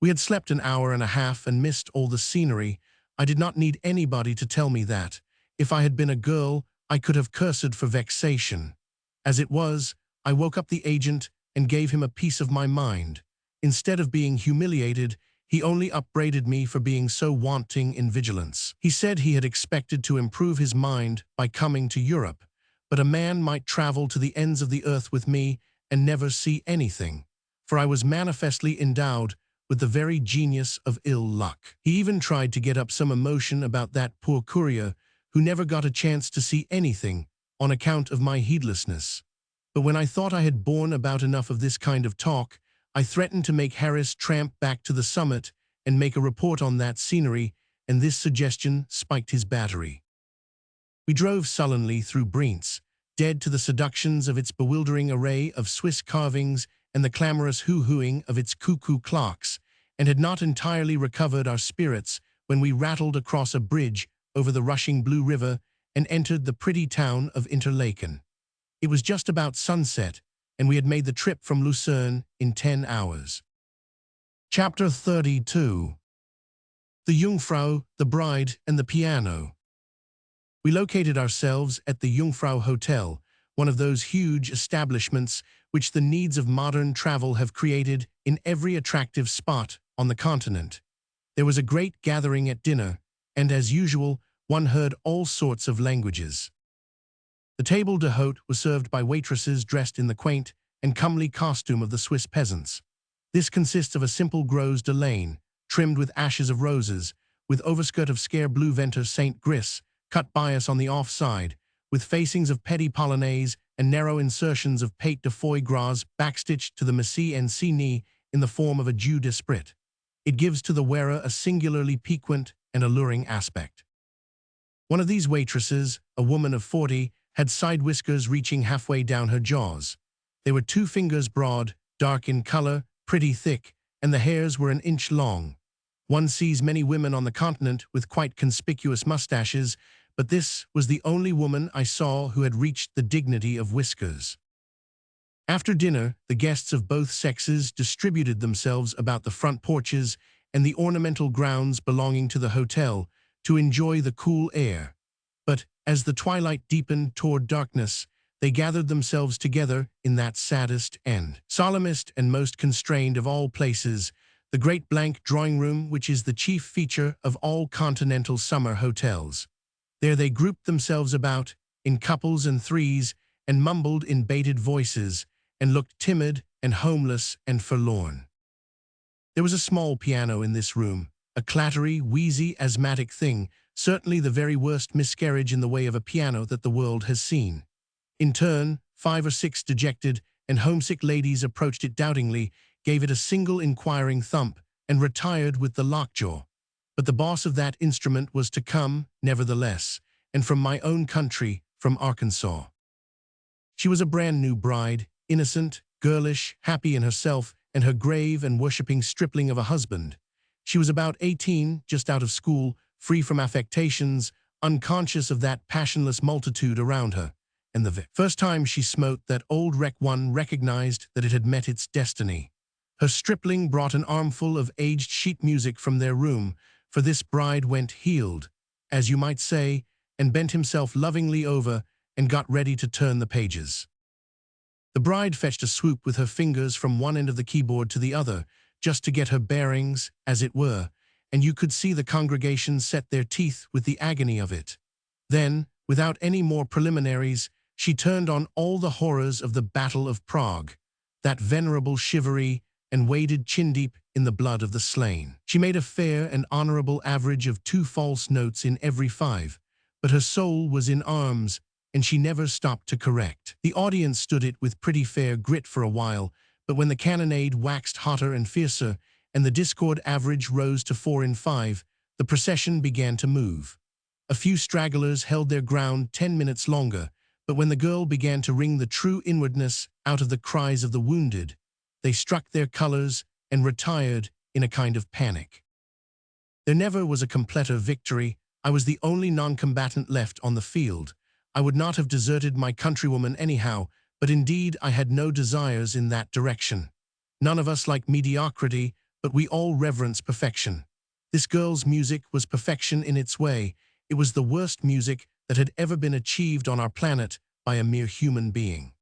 We had slept an hour and a half and missed all the scenery. I did not need anybody to tell me that. If I had been a girl, I could have cursed for vexation. As it was, I woke up the agent and gave him a piece of my mind. Instead of being humiliated, he only upbraided me for being so wanting in vigilance. He said he had expected to improve his mind by coming to Europe, but a man might travel to the ends of the earth with me and never see anything, for I was manifestly endowed with the very genius of ill luck. He even tried to get up some emotion about that poor courier who never got a chance to see anything on account of my heedlessness. But when I thought I had borne about enough of this kind of talk, I threatened to make Harris tramp back to the summit and make a report on that scenery, and this suggestion spiked his battery. We drove sullenly through Brienz, dead to the seductions of its bewildering array of Swiss carvings and the clamorous hoo-hooing of its cuckoo clocks, and had not entirely recovered our spirits when we rattled across a bridge over the rushing Blue River and entered the pretty town of Interlaken. It was just about sunset, and we had made the trip from Lucerne in 10 hours. Chapter 32. The Jungfrau, the Bride, and the Piano. We located ourselves at the Jungfrau Hotel, one of those huge establishments which the needs of modern travel have created in every attractive spot on the continent. There was a great gathering at dinner, and as usual, one heard all sorts of languages. The table d'hôte was served by waitresses dressed in the quaint and comely costume of the Swiss peasants. This consists of a simple gros de laine, trimmed with ashes of roses, with overskirt of scare blue venter Saint Gris, cut bias on the off side, with facings of petit polonaise and narrow insertions of pate de foie gras backstitched to the messie and knee in the form of a jus d'esprit. It gives to the wearer a singularly piquant and alluring aspect. One of these waitresses, a woman of 40, had side whiskers reaching halfway down her jaws. They were 2 fingers broad, dark in color, pretty thick, and the hairs were an inch long. One sees many women on the continent with quite conspicuous mustaches, but this was the only woman I saw who had reached the dignity of whiskers. After dinner, the guests of both sexes distributed themselves about the front porches and the ornamental grounds belonging to the hotel to enjoy the cool air. But as the twilight deepened toward darkness, they gathered themselves together in that saddest and solemnest and most constrained of all places, the great blank drawing-room which is the chief feature of all continental summer hotels. There they grouped themselves about, in couples and threes, and mumbled in bated voices, and looked timid and homeless and forlorn. There was a small piano in this room, a clattery, wheezy, asthmatic thing, certainly the very worst miscarriage in the way of a piano that the world has seen. In turn, 5 or 6 dejected and homesick ladies approached it doubtingly, gave it a single inquiring thump, and retired with the lockjaw. But the boss of that instrument was to come, nevertheless, and from my own country, from Arkansas. She was a brand-new bride, innocent, girlish, happy in herself and her grave and worshipping stripling of a husband. She was about 18, just out of school, free from affectations, unconscious of that passionless multitude around her, and the first time she smote that old wreck one recognized that it had met its destiny. Her stripling brought an armful of aged sheet music from their room, for this bride went heeled, as you might say, and bent himself lovingly over and got ready to turn the pages. The bride fetched a swoop with her fingers from one end of the keyboard to the other, just to get her bearings, as it were, and you could see the congregation set their teeth with the agony of it. Then, without any more preliminaries, she turned on all the horrors of the Battle of Prague, that venerable chivalry, and waded chin-deep in the blood of the slain. She made a fair and honorable average of 2 false notes in every 5, but her soul was in arms, and she never stopped to correct. The audience stood it with pretty fair grit for a while, but when the cannonade waxed hotter and fiercer, and the discord average rose to 4 in 5, the procession began to move. A few stragglers held their ground 10 minutes longer, but when the girl began to wring the true inwardness out of the cries of the wounded, they struck their colors and retired in a kind of panic. There never was a completer victory. I was the only non-combatant left on the field. I would not have deserted my countrywoman anyhow, but indeed I had no desires in that direction. None of us liked mediocrity, but we all reverence perfection. This girl's music was perfection in its way. It was the worst music that had ever been achieved on our planet by a mere human being.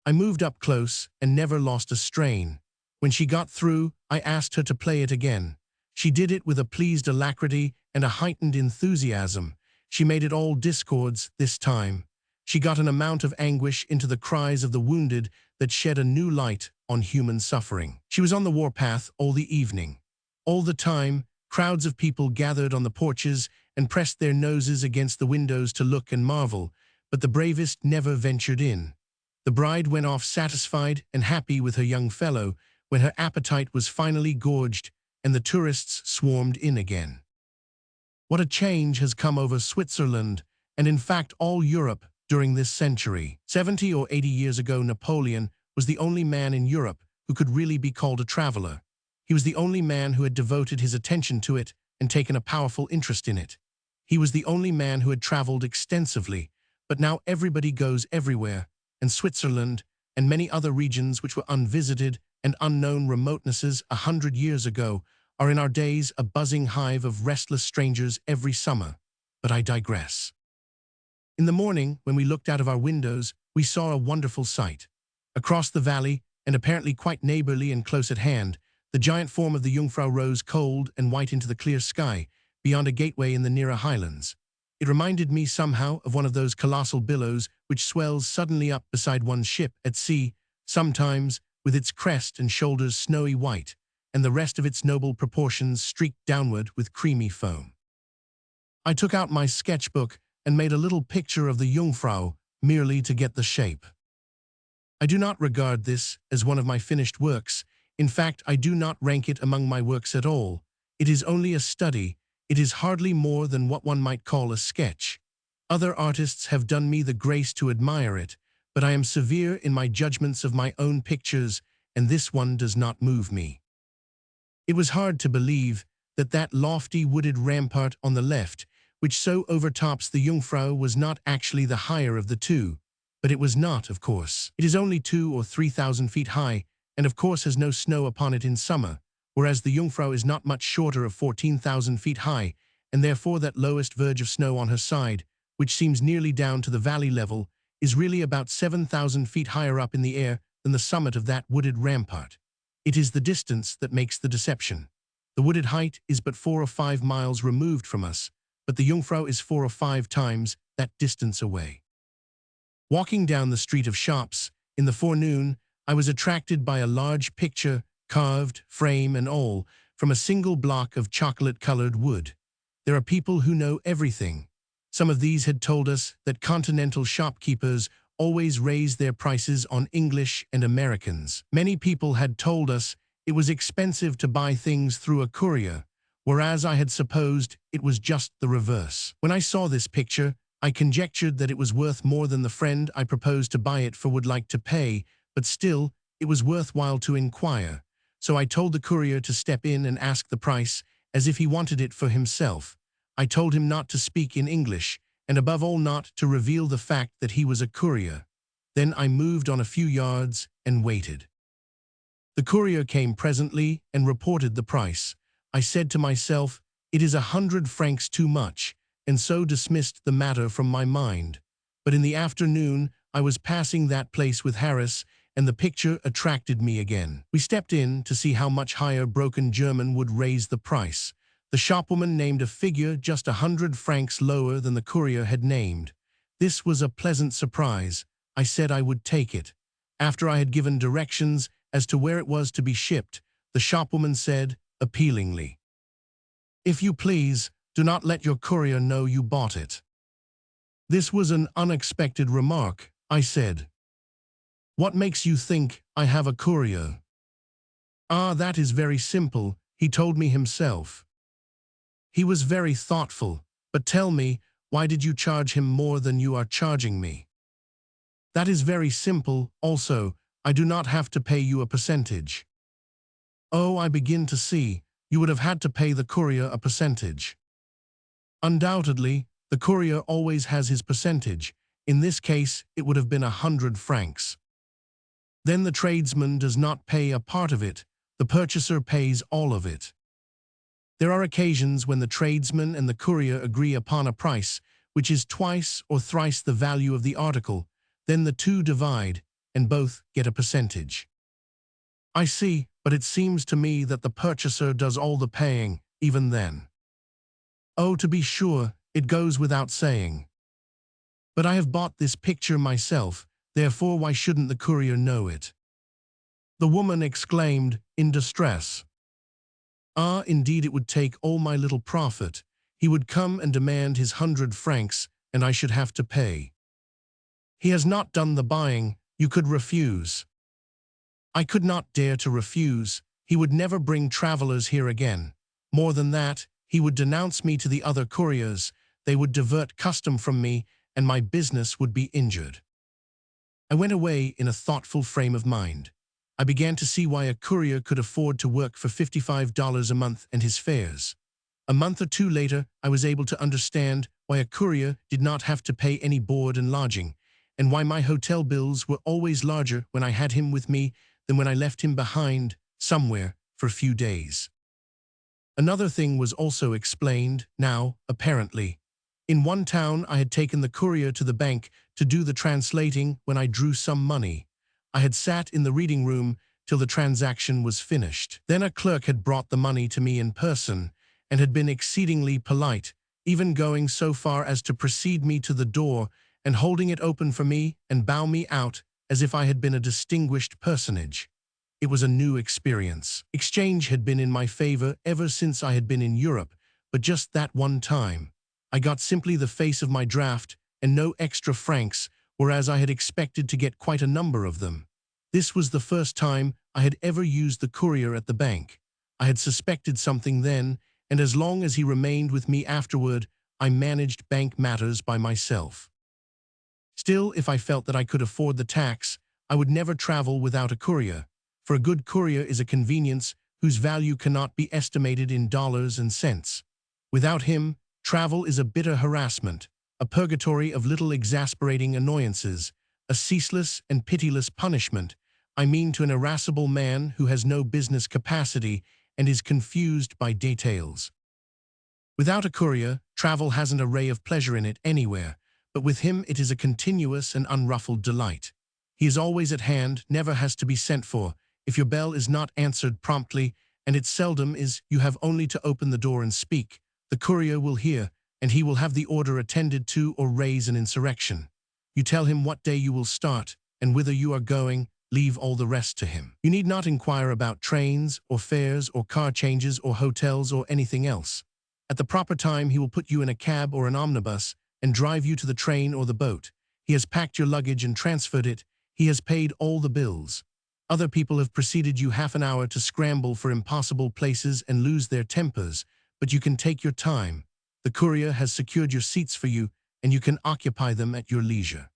I moved up close and never lost a strain. When she got through, I asked her to play it again. She did it with a pleased alacrity and a heightened enthusiasm. She made it all discords this time. She got an amount of anguish into the cries of the wounded that shed a new light on human suffering. She was on the warpath all the evening. All the time, crowds of people gathered on the porches and pressed their noses against the windows to look and marvel, but the bravest never ventured in. The bride went off satisfied and happy with her young fellow when her appetite was finally gorged and the tourists swarmed in again. What a change has come over Switzerland, and in fact all Europe, during this century. 70 or 80 years ago, Napoleon was the only man in Europe who could really be called a traveler. He was the only man who had devoted his attention to it and taken a powerful interest in it. He was the only man who had traveled extensively, but now everybody goes everywhere, and Switzerland and many other regions which were unvisited and unknown remotenesses 100 years ago are in our days a buzzing hive of restless strangers every summer. But I digress. In the morning, when we looked out of our windows, we saw a wonderful sight. Across the valley, and apparently quite neighborly and close at hand, the giant form of the Jungfrau rose cold and white into the clear sky, beyond a gateway in the nearer highlands. It reminded me somehow of one of those colossal billows which swells suddenly up beside one's ship at sea, sometimes with its crest and shoulders snowy white, and the rest of its noble proportions streaked downward with creamy foam. I took out my sketchbook and made a little picture of the Jungfrau, merely to get the shape. I do not regard this as one of my finished works. In fact, I do not rank it among my works at all. It is only a study. It is hardly more than what one might call a sketch. Other artists have done me the grace to admire it, but I am severe in my judgments of my own pictures, and this one does not move me. It was hard to believe that that lofty wooded rampart on the left, which so overtops the Jungfrau, was not actually the higher of the two. But it was not, of course. It is only 2,000 or 3,000 feet high, and of course has no snow upon it in summer, whereas the Jungfrau is not much shorter of 14,000 feet high, and therefore that lowest verge of snow on her side, which seems nearly down to the valley level, is really about 7,000 feet higher up in the air than the summit of that wooded rampart. It is the distance that makes the deception. The wooded height is but 4 or 5 miles removed from us, but the Jungfrau is 4 or 5 times that distance away. Walking down the street of shops, in the forenoon, I was attracted by a large picture, carved, frame and all, from a single block of chocolate-colored wood. There are people who know everything. Some of these had told us that continental shopkeepers always raise their prices on English and Americans. Many people had told us it was expensive to buy things through a courier, whereas I had supposed it was just the reverse. When I saw this picture, I conjectured that it was worth more than the friend I proposed to buy it for would like to pay, but still, it was worthwhile to inquire. So I told the courier to step in and ask the price, as if he wanted it for himself. I told him not to speak in English, and above all not to reveal the fact that he was a courier. Then I moved on a few yards and waited. The courier came presently and reported the price. I said to myself, it is 100 francs too much, and so dismissed the matter from my mind. But in the afternoon, I was passing that place with Harris, and the picture attracted me again. We stepped in to see how much higher broken German would raise the price. The shopwoman named a figure just 100 francs lower than the courier had named. This was a pleasant surprise. I said I would take it. After I had given directions as to where it was to be shipped, the shopwoman said, appealingly, "If you please, do not let your courier know you bought it." This was an unexpected remark, I said. "What makes you think I have a courier?" "Ah, that is very simple, he told me himself." "He was very thoughtful, but tell me, why did you charge him more than you are charging me?" "That is very simple, also, I do not have to pay you a percentage." "Oh, I begin to see, you would have had to pay the courier a percentage." "Undoubtedly, the courier always has his percentage. In this case, it would have been 100 francs. "Then the tradesman does not pay a part of it," The purchaser pays all of it. There are occasions when the tradesman and the courier agree upon a price, which is twice or thrice the value of the article. Then the two divide, and both get a percentage. I see, but it seems to me that the purchaser does all the paying, even then. Oh, to be sure, it goes without saying. But I have bought this picture myself, therefore why shouldn't the courier know it? The woman exclaimed, in distress. Ah, indeed it would take all my little profit. He would come and demand his 100 francs, and I should have to pay. He has not done the buying, you could refuse. I could not dare to refuse. He would never bring travelers here again. More than that, he would denounce me to the other couriers, they would divert custom from me, and my business would be injured. I went away in a thoughtful frame of mind. I began to see why a courier could afford to work for $55 a month and his fares. A month or two later, I was able to understand why a courier did not have to pay any board and lodging, and why my hotel bills were always larger when I had him with me than when I left him behind, somewhere, for a few days. Another thing was also explained, now, apparently. In one town, I had taken the courier to the bank to do the translating when I drew some money. I had sat in the reading room till the transaction was finished. Then a clerk had brought the money to me in person and had been exceedingly polite, even going so far as to precede me to the door and holding it open for me and bow me out as if I had been a distinguished personage. It was a new experience. Exchange had been in my favor ever since I had been in Europe, but just that one time. I got simply the face of my draft and no extra francs, whereas I had expected to get quite a number of them. This was the first time I had ever used the courier at the bank. I had suspected something then, and as long as he remained with me afterward, I managed bank matters by myself. Still, if I felt that I could afford the tax, I would never travel without a courier, for a good courier is a convenience whose value cannot be estimated in dollars and cents. Without him, travel is a bitter harassment, a purgatory of little exasperating annoyances, a ceaseless and pitiless punishment, I mean to an irascible man who has no business capacity and is confused by details. Without a courier, travel hasn't a ray of pleasure in it anywhere, but with him it is a continuous and unruffled delight. He is always at hand, never has to be sent for. If your bell is not answered promptly, and it seldom is, you have only to open the door and speak. The courier will hear, and he will have the order attended to or raise an insurrection. You tell him what day you will start, and whither you are going, leave all the rest to him. You need not inquire about trains, or fares, or car changes, or hotels, or anything else. At the proper time he will put you in a cab or an omnibus, and drive you to the train or the boat. He has packed your luggage and transferred it. He has paid all the bills. Other people have preceded you half an hour to scramble for impossible places and lose their tempers, but you can take your time. The courier has secured your seats for you, and you can occupy them at your leisure.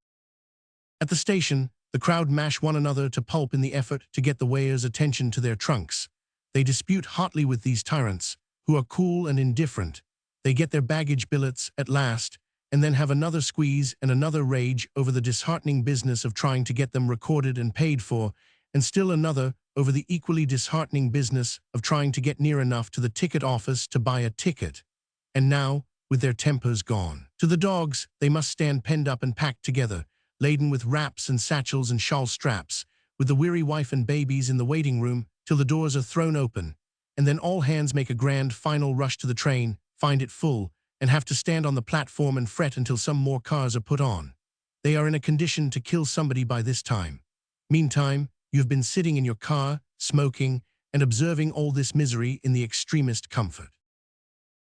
At the station, the crowd mash one another to pulp in the effort to get the weighers' attention to their trunks. They dispute hotly with these tyrants, who are cool and indifferent. They get their baggage billets at last, and then have another squeeze and another rage over the disheartening business of trying to get them recorded and paid for, and still another over the equally disheartening business of trying to get near enough to the ticket office to buy a ticket. And now, with their tempers gone. To the dogs, they must stand penned up and packed together, laden with wraps and satchels and shawl straps, with the weary wife and babies in the waiting room till the doors are thrown open, and then all hands make a grand final rush to the train, find it full, and have to stand on the platform and fret until some more cars are put on. They are in a condition to kill somebody by this time. Meantime, you have been sitting in your car, smoking, and observing all this misery in the extremest comfort.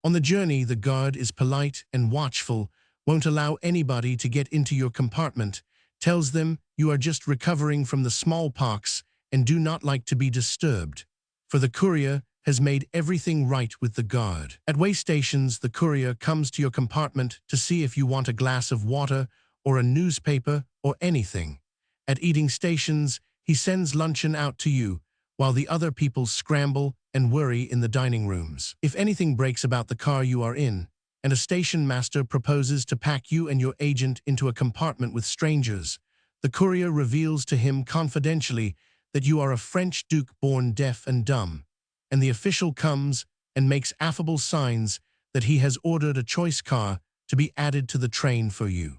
On the journey, the guard is polite and watchful, won't allow anybody to get into your compartment, tells them you are just recovering from the smallpox and do not like to be disturbed, for the courier has made everything right with the guard. At way stations, the courier comes to your compartment to see if you want a glass of water or a newspaper or anything. At eating stations, he sends luncheon out to you, while the other people scramble and worry in the dining rooms. If anything breaks about the car you are in, and a station master proposes to pack you and your agent into a compartment with strangers, the courier reveals to him confidentially that you are a French duke born deaf and dumb, and the official comes and makes affable signs that he has ordered a choice car to be added to the train for you.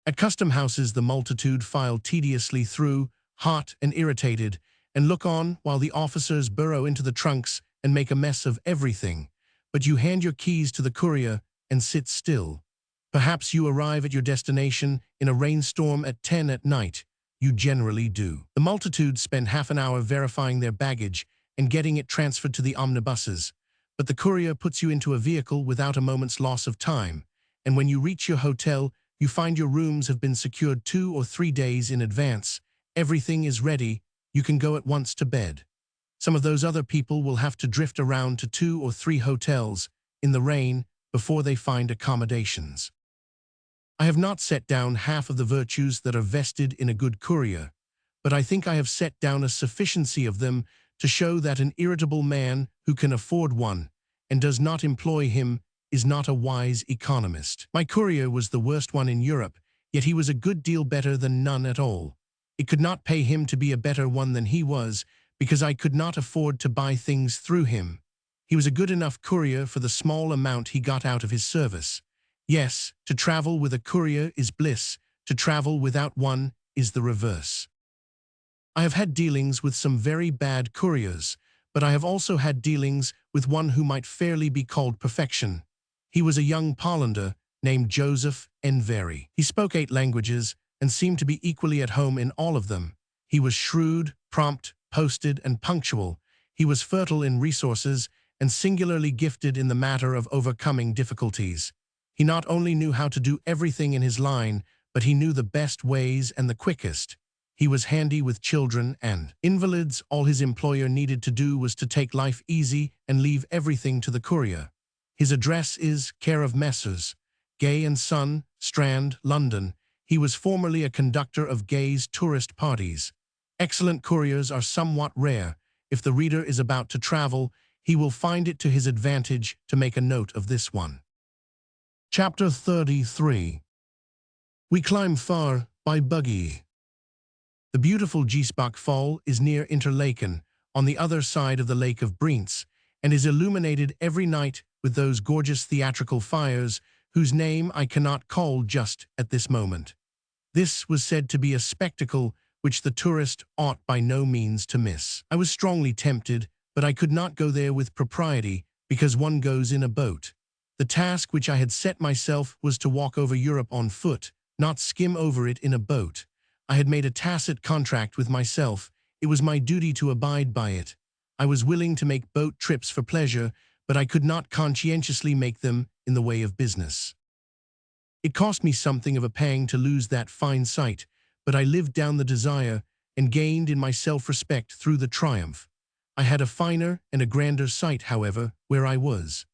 At custom houses the multitude file tediously through, hot and irritated, and look on while the officers burrow into the trunks and make a mess of everything, but you hand your keys to the courier and sit still. Perhaps you arrive at your destination in a rainstorm at 10 at night. You generally do. The multitude spend half an hour verifying their baggage and getting it transferred to the omnibuses, but the courier puts you into a vehicle without a moment's loss of time, and when you reach your hotel, you find your rooms have been secured 2 or 3 days in advance. Everything is ready. You can go at once to bed. Some of those other people will have to drift around to 2 or 3 hotels in the rain before they find accommodations. I have not set down half of the virtues that are vested in a good courier, but I think I have set down a sufficiency of them to show that an irritable man who can afford one and does not employ him is not a wise economist. My courier was the worst one in Europe, yet he was a good deal better than none at all. It could not pay him to be a better one than he was, because I could not afford to buy things through him. He was a good enough courier for the small amount he got out of his service. Yes, to travel with a courier is bliss. To travel without one is the reverse. I have had dealings with some very bad couriers, but I have also had dealings with one who might fairly be called perfection. He was a young Pollander named Joseph Envery. He spoke 8 languages and seemed to be equally at home in all of them. He was shrewd, prompt, posted, and punctual. He was fertile in resources and singularly gifted in the matter of overcoming difficulties. He not only knew how to do everything in his line, but he knew the best ways and the quickest. He was handy with children and invalids. All his employer needed to do was to take life easy and leave everything to the courier. His address is Care of Messrs. Gay and Son, Strand, London. He was formerly a conductor of Gay's tourist parties. Excellent couriers are somewhat rare. If the reader is about to travel, he will find it to his advantage to make a note of this one. Chapter 33. We climb far by buggy. The beautiful Giesbach Fall is near Interlaken, on the other side of the Lake of Brienz, and is illuminated every night with those gorgeous theatrical fires whose name I cannot call just at this moment. This was said to be a spectacle which the tourist ought by no means to miss. I was strongly tempted, but I could not go there with propriety, because one goes in a boat. The task which I had set myself was to walk over Europe on foot, not skim over it in a boat. I had made a tacit contract with myself. It was my duty to abide by it. I was willing to make boat trips for pleasure, but I could not conscientiously make them in the way of business. It cost me something of a pang to lose that fine sight, but I lived down the desire and gained in my self-respect through the triumph. I had a finer and a grander sight, however, where I was.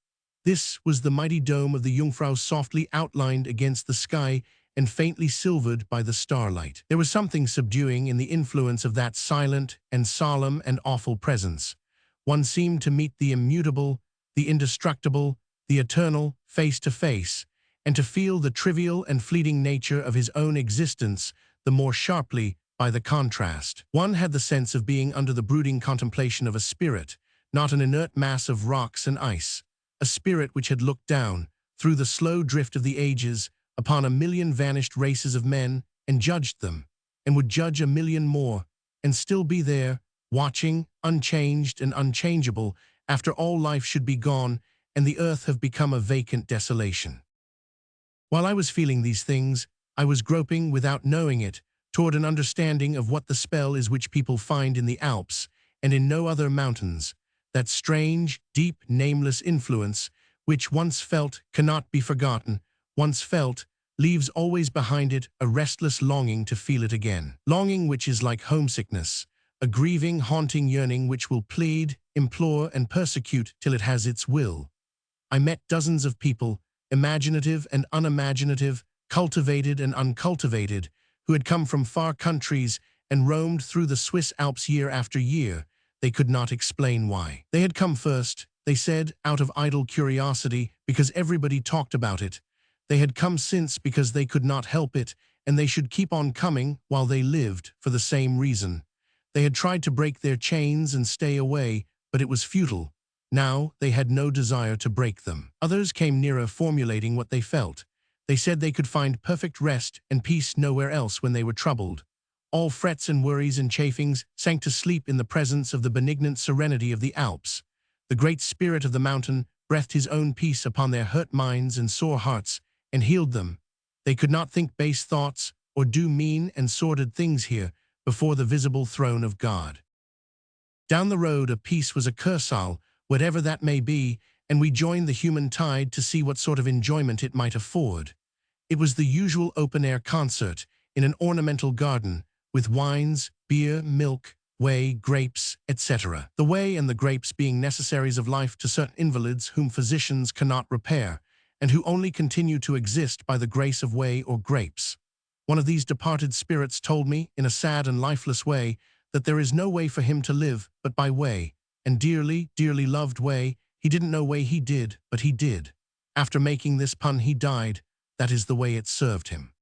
This was the mighty dome of the Jungfrau, softly outlined against the sky and faintly silvered by the starlight. There was something subduing in the influence of that silent and solemn and awful presence. One seemed to meet the immutable, the indestructible, the eternal, face to face, and to feel the trivial and fleeting nature of his own existence the more sharply by the contrast. One had the sense of being under the brooding contemplation of a spirit, not an inert mass of rocks and ice, a spirit which had looked down, through the slow drift of the ages, upon a million vanished races of men and judged them, and would judge a million more, and still be there, watching, unchanged and unchangeable, after all life should be gone and the earth have become a vacant desolation. While I was feeling these things, I was groping, without knowing it, toward an understanding of what the spell is which people find in the Alps and in no other mountains, that strange, deep, nameless influence which, once felt, cannot be forgotten, once felt, leaves always behind it a restless longing to feel it again. Longing which is like homesickness, a grieving, haunting yearning which will plead, implore, and persecute till it has its will. I met dozens of people, imaginative and unimaginative, cultivated and uncultivated, who had come from far countries and roamed through the Swiss Alps year after year. They could not explain why. They had come first, they said, out of idle curiosity, because everybody talked about it. They had come since because they could not help it, and they should keep on coming while they lived for the same reason. They had tried to break their chains and stay away, but it was futile. Now they had no desire to break them. Others came nearer formulating what they felt. They said they could find perfect rest and peace nowhere else when they were troubled. All frets and worries and chafings sank to sleep in the presence of the benignant serenity of the Alps. The great spirit of the mountain breathed his own peace upon their hurt minds and sore hearts, and healed them. They could not think base thoughts or do mean and sordid things here before the visible throne of God. Down the road of peace was a Kursaal, whatever that may be, and we joined the human tide to see what sort of enjoyment it might afford. It was the usual open-air concert in an ornamental garden, with wines, beer, milk, whey, grapes, etc. The whey and the grapes being necessaries of life to certain invalids whom physicians cannot repair, and who only continue to exist by the grace of whey or grapes. One of these departed spirits told me, in a sad and lifeless way, that there is no way for him to live but by whey, and dearly, dearly loved whey. He didn't know whey he did, but he did. After making this pun he died. That is the way it served him.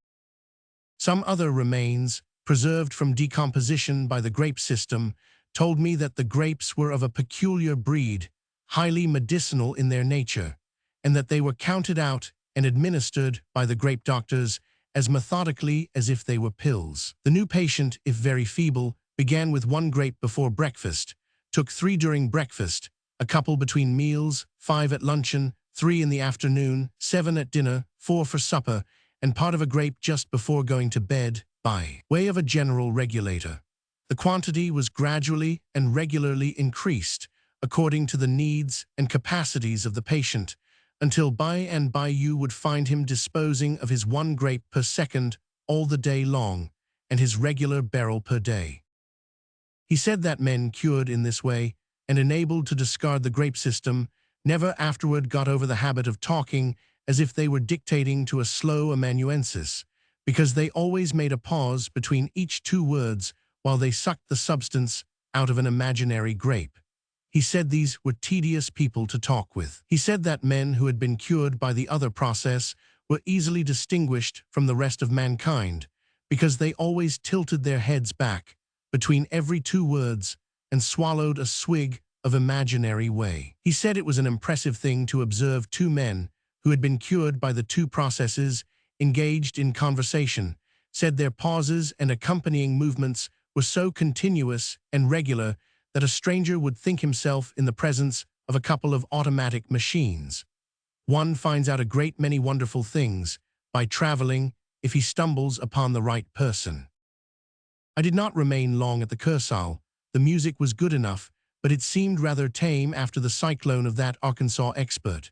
Some other remains, preserved from decomposition by the grape system, told me that the grapes were of a peculiar breed, highly medicinal in their nature, and that they were counted out and administered by the grape doctors as methodically as if they were pills. The new patient, if very feeble, began with 1 grape before breakfast, took 3 during breakfast, a couple between meals, 5 at luncheon, 3 in the afternoon, 7 at dinner, 4 for supper, and part of a grape just before going to bed, by way of a general regulator. The quantity was gradually and regularly increased, according to the needs and capacities of the patient, until by and by you would find him disposing of his 1 grape per second all the day long, and his regular barrel per day. He said that men cured in this way, and enabled to discard the grape system, never afterward got over the habit of talking as if they were dictating to a slow amanuensis, because they always made a pause between each 2 words while they sucked the substance out of an imaginary grape. He said these were tedious people to talk with. He said that men who had been cured by the other process were easily distinguished from the rest of mankind, because they always tilted their heads back between every 2 words and swallowed a swig of imaginary whey. He said it was an impressive thing to observe 2 men who had been cured by the 2 processes engaged in conversation, said their pauses and accompanying movements were so continuous and regular that a stranger would think himself in the presence of a couple of automatic machines. One finds out a great many wonderful things by traveling if he stumbles upon the right person. I did not remain long at the Kursaal. The music was good enough, but it seemed rather tame after the cyclone of that Arkansas expert.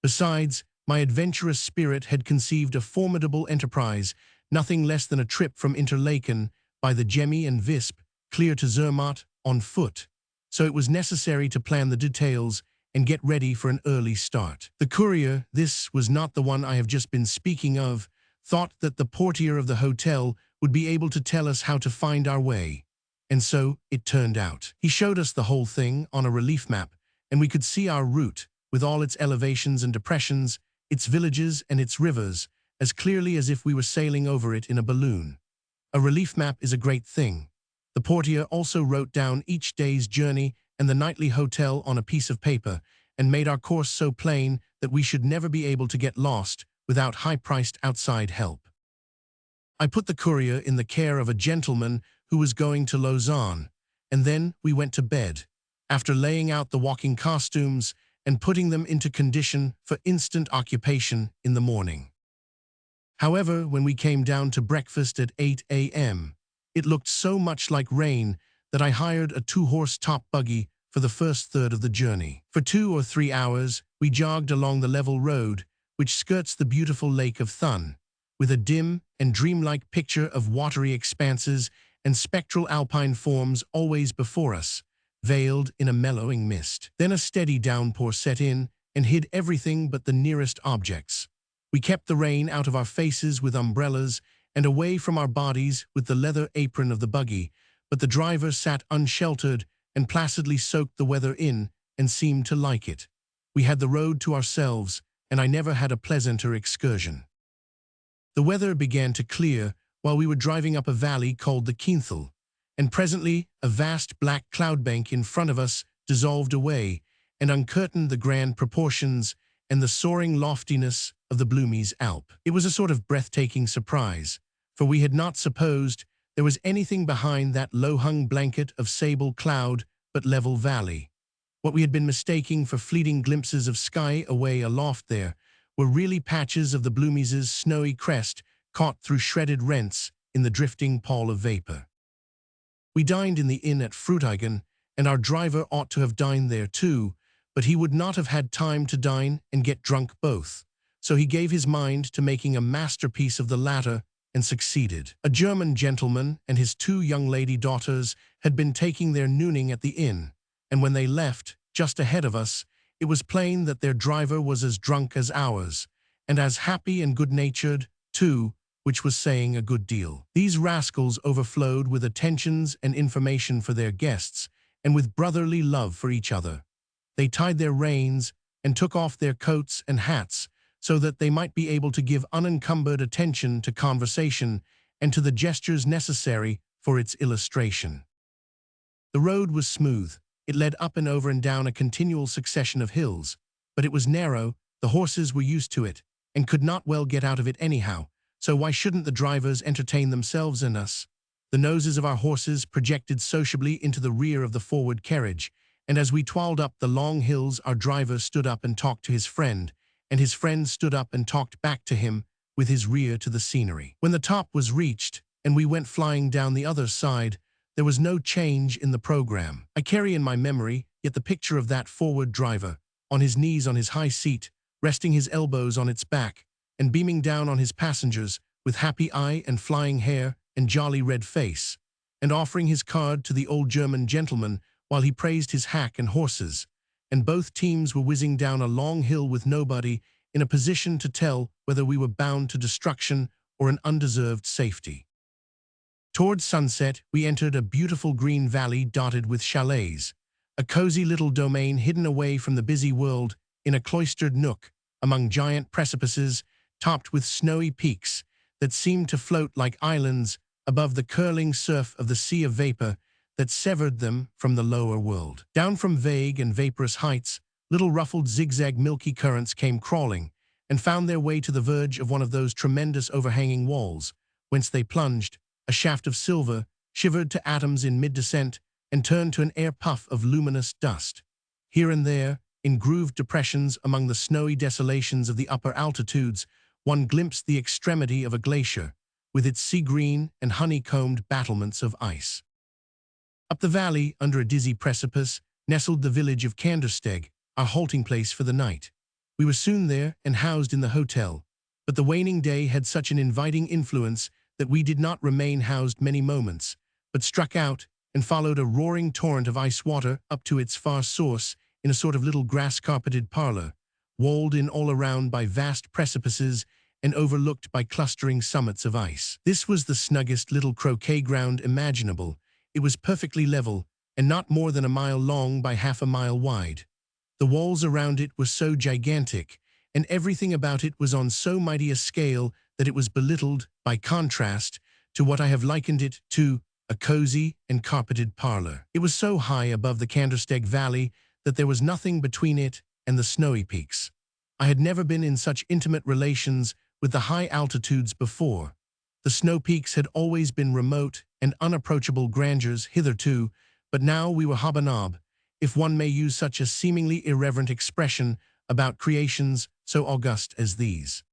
Besides, my adventurous spirit had conceived a formidable enterprise, nothing less than a trip from Interlaken by the Gemmi and Visp clear to Zermatt on foot, so it was necessary to plan the details and get ready for an early start. The courier, this was not the one I have just been speaking of, thought that the portier of the hotel would be able to tell us how to find our way. And so it turned out. He showed us the whole thing on a relief map, and we could see our route, with all its elevations and depressions, its villages and its rivers, as clearly as if we were sailing over it in a balloon. A relief map is a great thing. The portier also wrote down each day's journey and the nightly hotel on a piece of paper, and made our course so plain that we should never be able to get lost without high-priced outside help. I put the courier in the care of a gentleman who was going to Lausanne, and then we went to bed, after laying out the walking costumes and putting them into condition for instant occupation in the morning. However, when we came down to breakfast at 8 a.m., it looked so much like rain that I hired a 2-horse top buggy for the first third of the journey. For 2 or 3 hours, we jogged along the level road, which skirts the beautiful Lake of Thun, with a dim and dreamlike picture of watery expanses and spectral alpine forms always before us, veiled in a mellowing mist. Then a steady downpour set in and hid everything but the nearest objects. We kept the rain out of our faces with umbrellas and away from our bodies with the leather apron of the buggy, but the driver sat unsheltered and placidly soaked the weather in and seemed to like it. We had the road to ourselves, and I never had a pleasanter excursion. The weather began to clear while we were driving up a valley called the Quinthal, and presently a vast black cloudbank in front of us dissolved away and uncurtained the grand proportions and the soaring loftiness of the Bloomies Alp. It was a sort of breathtaking surprise, for we had not supposed there was anything behind that low-hung blanket of sable cloud but level valley. What we had been mistaking for fleeting glimpses of sky away aloft there were really patches of the Bloomies' snowy crest caught through shredded rents in the drifting pall of vapor. We dined in the inn at Fruithagen, and our driver ought to have dined there too, but he would not have had time to dine and get drunk both, so he gave his mind to making a masterpiece of the latter and succeeded. A German gentleman and his 2 young lady daughters had been taking their nooning at the inn, and when they left, just ahead of us, it was plain that their driver was as drunk as ours, and as happy and good-natured, too, which was saying a good deal. These rascals overflowed with attentions and information for their guests, and with brotherly love for each other. They tied their reins and took off their coats and hats so that they might be able to give unencumbered attention to conversation and to the gestures necessary for its illustration. The road was smooth. It led up and over and down a continual succession of hills, but it was narrow, the horses were used to it, and could not well get out of it anyhow, so why shouldn't the drivers entertain themselves and us? The noses of our horses projected sociably into the rear of the forward carriage, and as we toiled up the long hills our driver stood up and talked to his friend, and his friend stood up and talked back to him with his rear to the scenery. When the top was reached, and we went flying down the other side, there was no change in the program. I carry in my memory yet the picture of that forward driver, on his knees on his high seat, resting his elbows on its back, and beaming down on his passengers with happy eye and flying hair and jolly red face, and offering his card to the old German gentleman while he praised his hack and horses, and both teams were whizzing down a long hill with nobody in a position to tell whether we were bound to destruction or an undeserved safety. Towards sunset, we entered a beautiful green valley dotted with chalets, a cozy little domain hidden away from the busy world in a cloistered nook among giant precipices topped with snowy peaks that seemed to float like islands above the curling surf of the sea of vapor that severed them from the lower world. Down from vague and vaporous heights, little ruffled zigzag milky currents came crawling and found their way to the verge of one of those tremendous overhanging walls, whence they plunged, a shaft of silver, shivered to atoms in mid-descent, and turned to an air puff of luminous dust. Here and there, in grooved depressions among the snowy desolations of the upper altitudes, one glimpsed the extremity of a glacier, with its sea-green and honeycombed battlements of ice. Up the valley, under a dizzy precipice, nestled the village of Kandersteg, our halting place for the night. We were soon there and housed in the hotel, but the waning day had such an inviting influence that we did not remain housed many moments, but struck out and followed a roaring torrent of ice water up to its far source in a sort of little grass-carpeted parlor, walled in all around by vast precipices and overlooked by clustering summits of ice. This was the snuggest little croquet ground imaginable. It was perfectly level, and not more than a mile long by half a mile wide. The walls around it were so gigantic, and everything about it was on so mighty a scale that it was belittled, by contrast, to what I have likened it to, a cozy and carpeted parlor. It was so high above the Kandersteg Valley that there was nothing between it and the snowy peaks. I had never been in such intimate relations with the high altitudes before. The snow peaks had always been remote and unapproachable grandeurs hitherto, but now we were hobanob, if one may use such a seemingly irreverent expression about creations so august as these.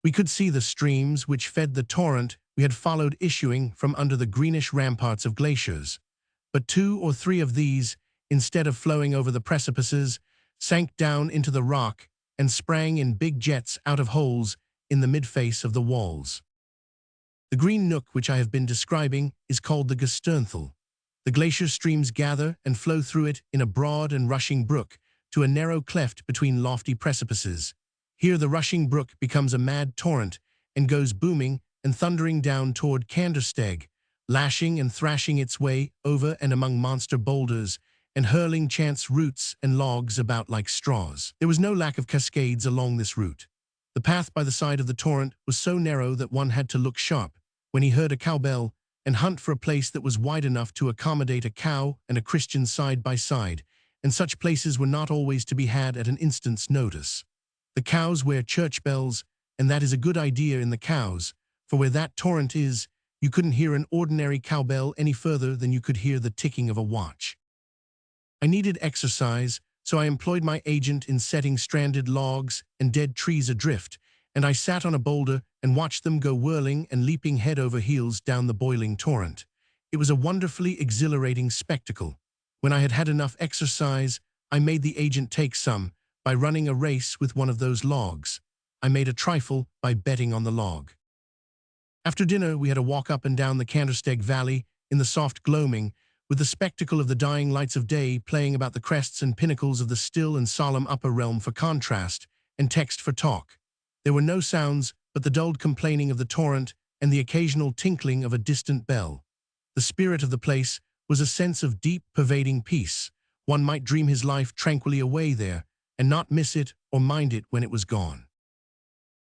We could see the streams which fed the torrent we had followed issuing from under the greenish ramparts of glaciers, but 2 or 3 of these, instead of flowing over the precipices, sank down into the rock and sprang in big jets out of holes in the midface of the walls. The green nook which I have been describing is called the Gesternthal. The glacier streams gather and flow through it in a broad and rushing brook to a narrow cleft between lofty precipices. Here the rushing brook becomes a mad torrent and goes booming and thundering down toward Kandersteg, lashing and thrashing its way over and among monster boulders and hurling chance roots and logs about like straws. There was no lack of cascades along this route. The path by the side of the torrent was so narrow that one had to look sharp when he heard a cowbell and hunt for a place that was wide enough to accommodate a cow and a Christian side by side, and such places were not always to be had at an instant's notice. The cows wear church bells, and that is a good idea in the cows, for where that torrent is, you couldn't hear an ordinary cowbell any further than you could hear the ticking of a watch. I needed exercise, so I employed my agent in setting stranded logs and dead trees adrift, and I sat on a boulder and watched them go whirling and leaping head over heels down the boiling torrent. It was a wonderfully exhilarating spectacle. When I had had enough exercise, I made the agent take some by running a race with one of those logs. I made a trifle by betting on the log. After dinner, we had a walk up and down the Cantersteg Valley in the soft gloaming, with the spectacle of the dying lights of day playing about the crests and pinnacles of the still and solemn upper realm for contrast, and text for talk. There were no sounds but the dulled complaining of the torrent and the occasional tinkling of a distant bell. The spirit of the place was a sense of deep, pervading peace. One might dream his life tranquilly away there, and not miss it or mind it when it was gone.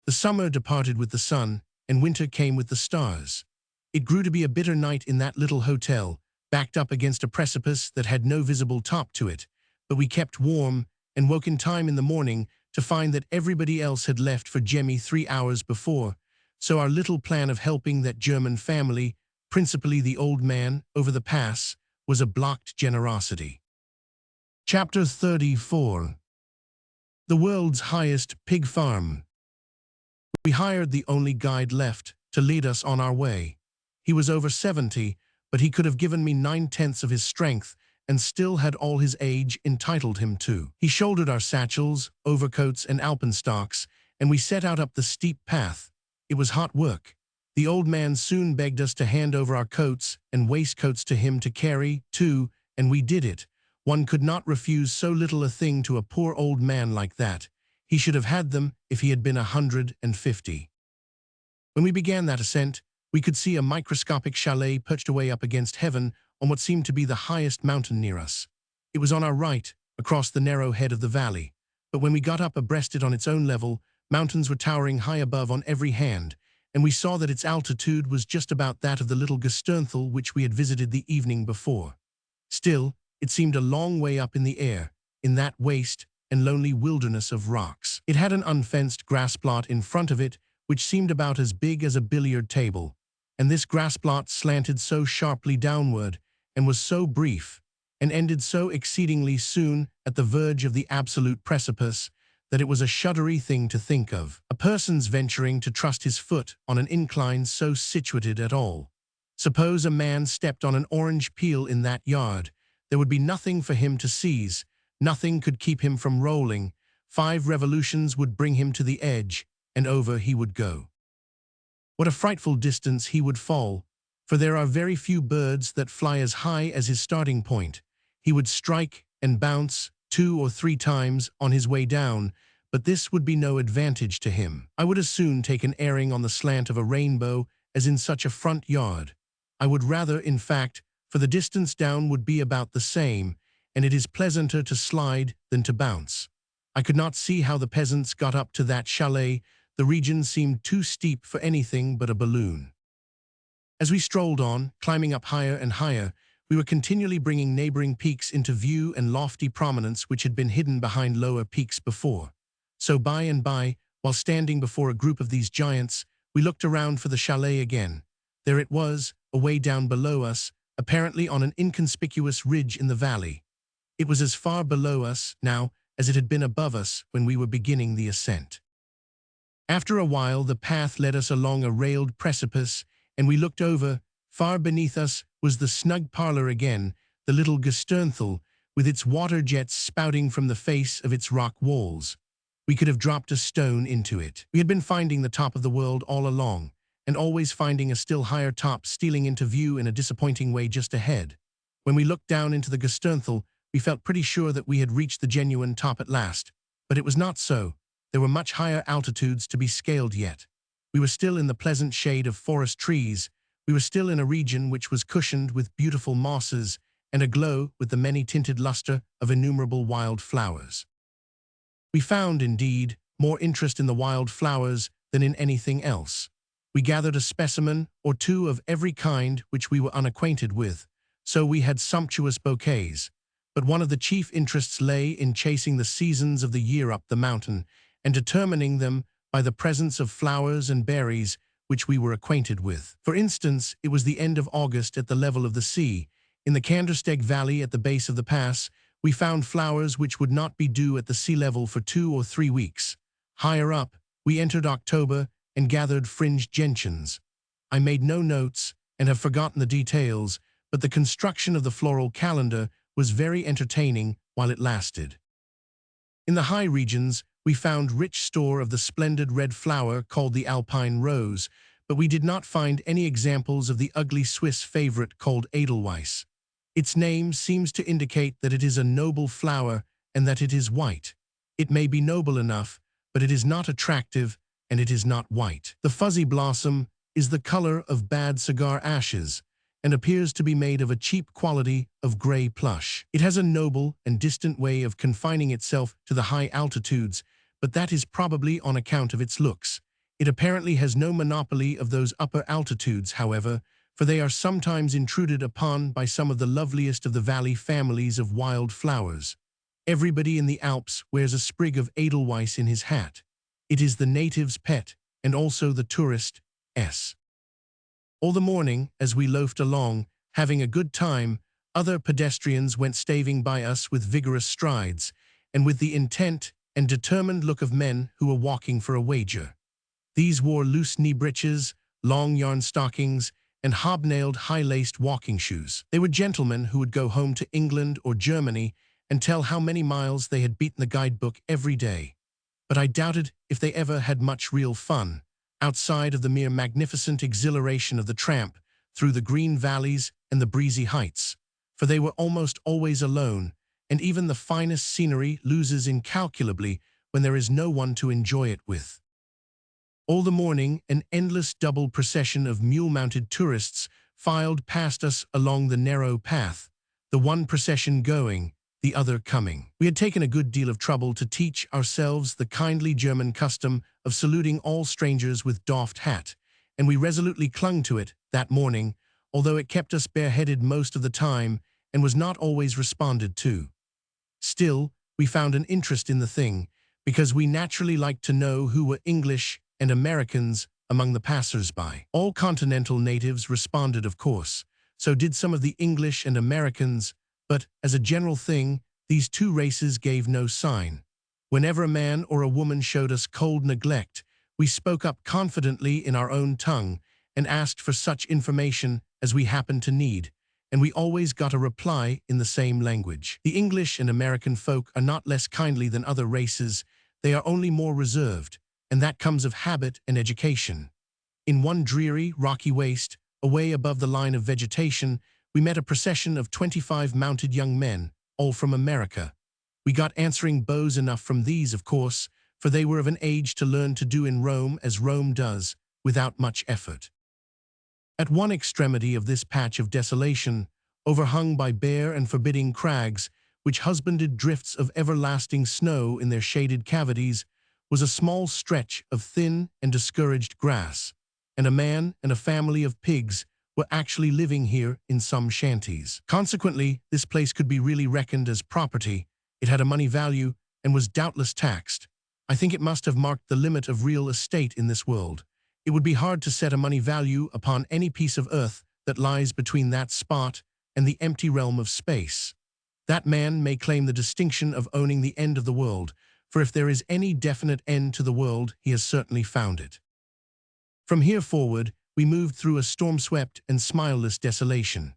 The summer departed with the sun, and winter came with the stars. It grew to be a bitter night in that little hotel, backed up against a precipice that had no visible top to it, but we kept warm and woke in time in the morning to find that everybody else had left for Jemmy 3 hours before, so our little plan of helping that German family, principally the old man, over the pass, was a blocked generosity. Chapter 34. The world's highest pig farm. We hired the only guide left to lead us on our way. He was over 70, but he could have given me 9/10 of his strength and still had all his age entitled him to. He shouldered our satchels, overcoats, and alpenstocks, and we set out up the steep path. It was hot work. The old man soon begged us to hand over our coats and waistcoats to him to carry, too, and we did it. One could not refuse so little a thing to a poor old man like that. He should have had them if he had been 150. When we began that ascent, we could see a microscopic chalet perched away up against heaven on what seemed to be the highest mountain near us. It was on our right, across the narrow head of the valley, but when we got up abreast it on its own level, mountains were towering high above on every hand, and we saw that its altitude was just about that of the little Gesternthal which we had visited the evening before. Still, it seemed a long way up in the air, in that waste and lonely wilderness of rocks. It had an unfenced grass plot in front of it, which seemed about as big as a billiard table, and this grass plot slanted so sharply downward, and was so brief, and ended so exceedingly soon at the verge of the absolute precipice, that it was a shuddery thing to think of. A person's venturing to trust his foot on an incline so situated at all. Suppose a man stepped on an orange peel in that yard, there would be nothing for him to seize, nothing could keep him from rolling. 5 revolutions would bring him to the edge, and over he would go. What a frightful distance he would fall, for there are very few birds that fly as high as his starting point. He would strike and bounce 2 or 3 times on his way down, but this would be no advantage to him. I would as soon take an airing on the slant of a rainbow as in such a front yard. I would rather, in fact, for the distance down would be about the same, and it is pleasanter to slide than to bounce. I could not see how the peasants got up to that chalet. The region seemed too steep for anything but a balloon. As we strolled on, climbing up higher and higher, we were continually bringing neighboring peaks into view and lofty prominence which had been hidden behind lower peaks before. So by and by, while standing before a group of these giants, we looked around for the chalet again. There it was, away down below us, apparently on an inconspicuous ridge in the valley. It was as far below us now as it had been above us when we were beginning the ascent. After a while, the path led us along a railed precipice, and we looked over. Far beneath us was the snug parlor again, the little Gesternthal, with its water jets spouting from the face of its rock walls. We could have dropped a stone into it. We had been finding the top of the world all along, and always finding a still higher top stealing into view in a disappointing way just ahead. When we looked down into the Gesternthal, we felt pretty sure that we had reached the genuine top at last, but it was not so. There were much higher altitudes to be scaled yet. We were still in the pleasant shade of forest trees. We were still in a region which was cushioned with beautiful mosses and aglow with the many-tinted luster of innumerable wild flowers. We found, indeed, more interest in the wild flowers than in anything else. We gathered a specimen or two of every kind which we were unacquainted with, so we had sumptuous bouquets. But one of the chief interests lay in chasing the seasons of the year up the mountain and determining them by the presence of flowers and berries which we were acquainted with. For instance, it was the end of August at the level of the sea. In the Kandersteg Valley at the base of the pass, we found flowers which would not be due at the sea level for 2 or 3 weeks. Higher up, we entered October and gathered fringed gentians. I made no notes and have forgotten the details, but the construction of the floral calendar was very entertaining while it lasted. In the high regions, we found rich store of the splendid red flower called the Alpine rose, but we did not find any examples of the ugly Swiss favorite called Edelweiss. Its name seems to indicate that it is a noble flower and that it is white. It may be noble enough, but it is not attractive and it is not white. The fuzzy blossom is the color of bad cigar ashes and appears to be made of a cheap quality of gray plush. It has a noble and distant way of confining itself to the high altitudes, but that is probably on account of its looks. It apparently has no monopoly of those upper altitudes, however, for they are sometimes intruded upon by some of the loveliest of the valley families of wild flowers. Everybody in the Alps wears a sprig of Edelweiss in his hat. It is the native's pet and also the tourist's. All the morning, as we loafed along, having a good time, other pedestrians went staving by us with vigorous strides, and with the intent and determined look of men who were walking for a wager. These wore loose knee breeches, long yarn stockings, and hobnailed high-laced walking shoes. They were gentlemen who would go home to England or Germany and tell how many miles they had beaten the guidebook every day. But I doubted if they ever had much real fun, outside of the mere magnificent exhilaration of the tramp through the green valleys and the breezy heights, for they were almost always alone, and even the finest scenery loses incalculably when there is no one to enjoy it with. All the morning, an endless double procession of mule-mounted tourists filed past us along the narrow path, the one procession going, the other coming. We had taken a good deal of trouble to teach ourselves the kindly German custom of saluting all strangers with doffed hat, and we resolutely clung to it that morning, although it kept us bareheaded most of the time and was not always responded to. Still, we found an interest in the thing, because we naturally liked to know who were English and Americans among the passers-by. All continental natives responded, of course, so did some of the English and Americans, but, as a general thing, these two races gave no sign. Whenever a man or a woman showed us cold neglect, we spoke up confidently in our own tongue and asked for such information as we happened to need, and we always got a reply in the same language. The English and American folk are not less kindly than other races, they are only more reserved, and that comes of habit and education. In one dreary, rocky waste, away above the line of vegetation, we met a procession of 25 mounted young men, all from America. We got answering bows enough from these, of course, for they were of an age to learn to do in Rome as Rome does, without much effort. At one extremity of this patch of desolation, overhung by bare and forbidding crags, which husbanded drifts of everlasting snow in their shaded cavities, was a small stretch of thin and discouraged grass, and a man and a family of pigs were actually living here in some shanties. Consequently, this place could be really reckoned as property. It had a money value and was doubtless taxed. I think it must have marked the limit of real estate in this world. It would be hard to set a money value upon any piece of earth that lies between that spot and the empty realm of space. That man may claim the distinction of owning the end of the world, for if there is any definite end to the world, he has certainly found it. From here forward, we moved through a storm-swept and smileless desolation.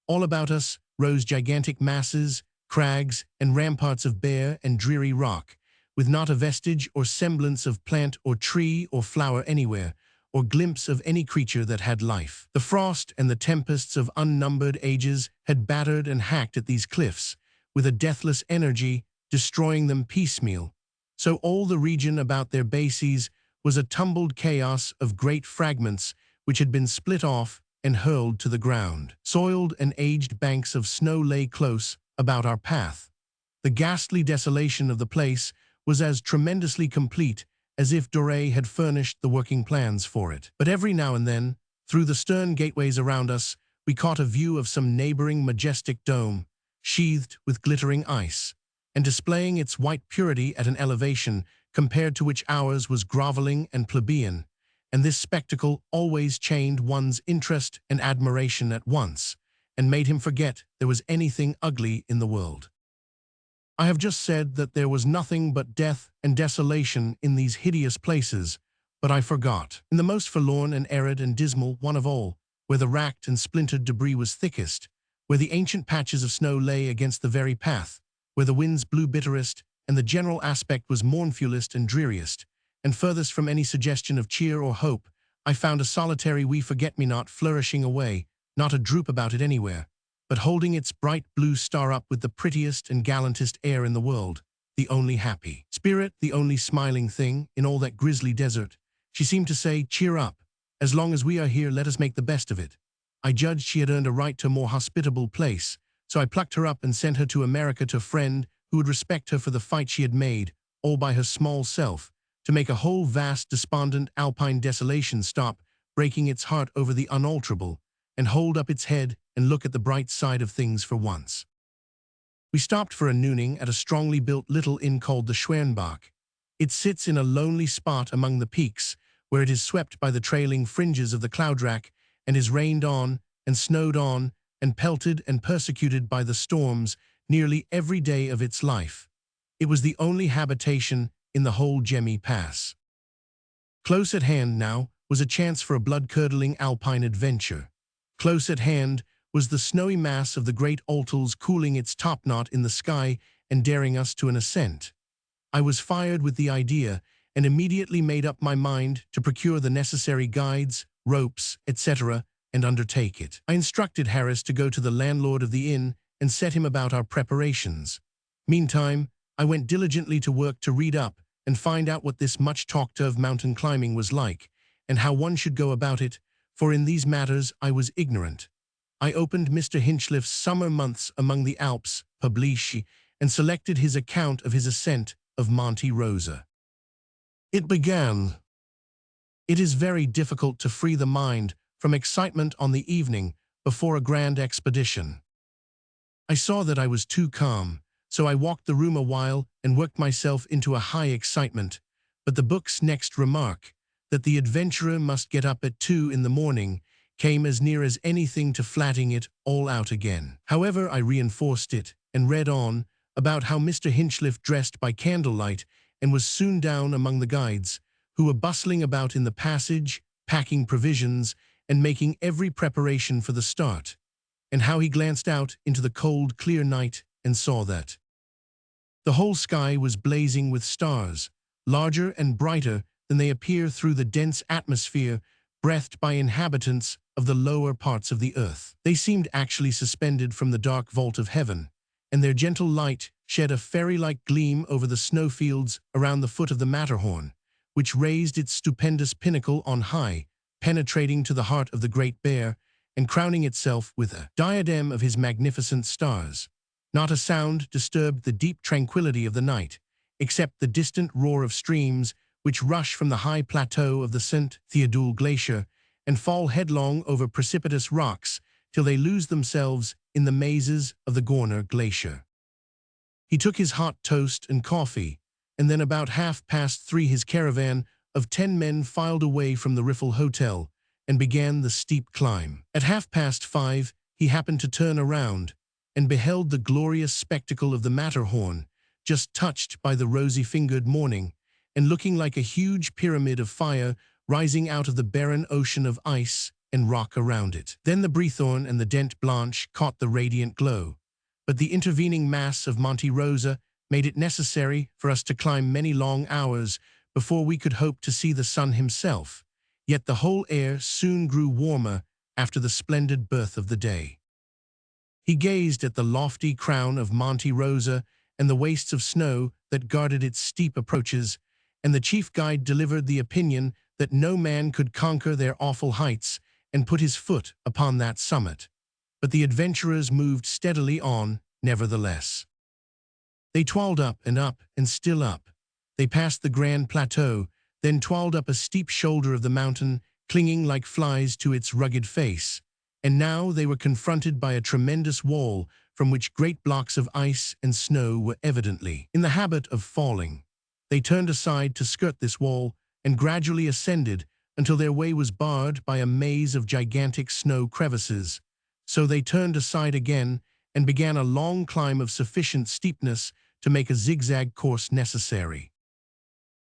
All about us rose gigantic masses, crags, and ramparts of bare and dreary rock, with not a vestige or semblance of plant or tree or flower anywhere, or glimpse of any creature that had life. The frost and the tempests of unnumbered ages had battered and hacked at these cliffs, with a deathless energy, destroying them piecemeal. So all the region about their bases was a tumbled chaos of great fragments which had been split off and hurled to the ground. Soiled and aged banks of snow lay close about our path. The ghastly desolation of the place was as tremendously complete as if Doré had furnished the working plans for it. But every now and then, through the stern gateways around us, we caught a view of some neighboring majestic dome, sheathed with glittering ice, and displaying its white purity at an elevation compared to which ours was groveling and plebeian, and this spectacle always chained one's interest and admiration at once, and made him forget there was anything ugly in the world. I have just said that there was nothing but death and desolation in these hideous places, but I forgot. In the most forlorn and arid and dismal one of all, where the racked and splintered debris was thickest, where the ancient patches of snow lay against the very path, where the winds blew bitterest, and the general aspect was mournfulest and dreariest, and furthest from any suggestion of cheer or hope, I found a solitary wee forget-me-not flourishing away, not a droop about it anywhere, but holding its bright blue star up with the prettiest and gallantest air in the world, the only happy spirit, the only smiling thing in all that grisly desert. She seemed to say, "Cheer up. As long as we are here, let us make the best of it." I judged she had earned a right to a more hospitable place, so I plucked her up and sent her to America to a friend who would respect her for the fight she had made, all by her small self, to make a whole vast, despondent alpine desolation stop breaking its heart over the unalterable, and hold up its head and look at the bright side of things for once. We stopped for a nooning at a strongly built little inn called the Schwernbach. It sits in a lonely spot among the peaks, where it is swept by the trailing fringes of the cloudrack, and is rained on, and snowed on, and pelted and persecuted by the storms nearly every day of its life. It was the only habitation in the whole Gemmi Pass. Close at hand now was a chance for a blood-curdling alpine adventure. Close at hand was the snowy mass of the great Alps cooling its topknot in the sky and daring us to an ascent. I was fired with the idea, and immediately made up my mind to procure the necessary guides, ropes, etc., and undertake it. I instructed Harris to go to the landlord of the inn and set him about our preparations. Meantime, I went diligently to work to read up and find out what this much-talked-of mountain climbing was like, and how one should go about it, for in these matters I was ignorant. I opened Mr. Hinchliffe's Summer Months Among the Alps, published, and selected his account of his ascent of Monte Rosa. It began. It is very difficult to free the mind from excitement on the evening before a grand expedition. I saw that I was too calm, so I walked the room a while and worked myself into a high excitement, but the book's next remark, that the adventurer must get up at 2 in the morning, came as near as anything to flatting it all out again. However, I reinforced it and read on about how Mr. Hinchliffe dressed by candlelight and was soon down among the guides, who were bustling about in the passage, packing provisions, and making every preparation for the start, and how he glanced out into the cold, clear night and saw that the whole sky was blazing with stars, larger and brighter than they appear through the dense atmosphere breathed by inhabitants of the lower parts of the earth. They seemed actually suspended from the dark vault of heaven, and their gentle light shed a fairy-like gleam over the snowfields around the foot of the Matterhorn, which raised its stupendous pinnacle on high, penetrating to the heart of the Great Bear, and crowning itself with a diadem of his magnificent stars. Not a sound disturbed the deep tranquility of the night, except the distant roar of streams which rush from the high plateau of the St. Theodule Glacier and fall headlong over precipitous rocks till they lose themselves in the mazes of the Gorner Glacier. He took his hot toast and coffee, and then about 3:30 his caravan of 10 men filed away from the Riffel Hotel and began the steep climb. At 5:30 he happened to turn around and beheld the glorious spectacle of the Matterhorn, just touched by the rosy-fingered morning, and looking like a huge pyramid of fire rising out of the barren ocean of ice and rock around it. Then the Breathorn and the Dent Blanche caught the radiant glow, but the intervening mass of Monte Rosa made it necessary for us to climb many long hours before we could hope to see the sun himself, yet the whole air soon grew warmer after the splendid birth of the day. He gazed at the lofty crown of Monte Rosa and the wastes of snow that guarded its steep approaches, and the chief guide delivered the opinion that no man could conquer their awful heights and put his foot upon that summit. But the adventurers moved steadily on, nevertheless. They toiled up and still up. They passed the Grand Plateau, then toiled up a steep shoulder of the mountain, clinging like flies to its rugged face. And now they were confronted by a tremendous wall from which great blocks of ice and snow were evidently in the habit of falling. They turned aside to skirt this wall and gradually ascended until their way was barred by a maze of gigantic snow crevices. So they turned aside again and began a long climb of sufficient steepness to make a zigzag course necessary.